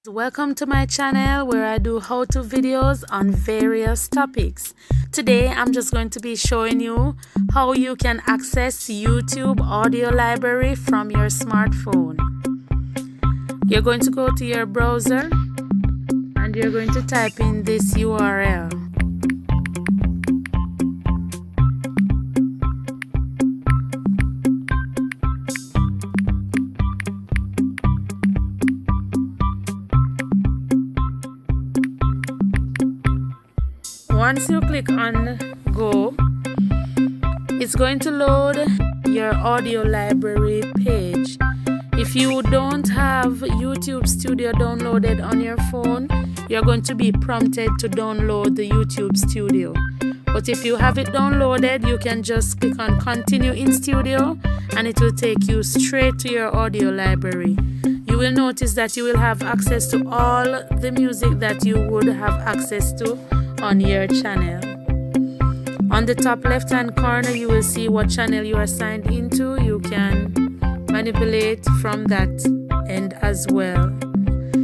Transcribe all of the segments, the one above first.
Welcome to my channel where I do how-to videos on various topics. Today I'm just going to be showing you how you can access YouTube audio library from your smartphone. You're going to go to your browser and you're going to type in this URL. Once you click on go, it's going to load your audio library page. If you don't have YouTube Studio downloaded on your phone, you're going to be prompted to download the YouTube Studio. But if you have it downloaded, you can just click on continue in Studio and it will take you straight to your audio library. You will notice that you will have access to all the music that you would have access to on your channel. On the top left hand corner you will see what channel you are signed into. You can manipulate from that end as well.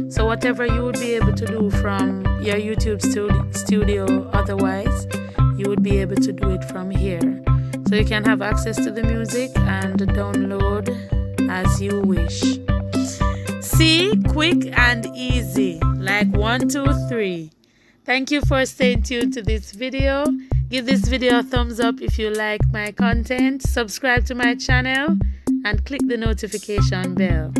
So whatever you would be able to do from your YouTube studio otherwise, you would be able to do it from here. So you can have access to the music and download as you wish. See, quick and easy, like 1, 2, 3. Thank you for staying tuned to this video. Give this video a thumbs up if you like my content. Subscribe to my channel and click the notification bell.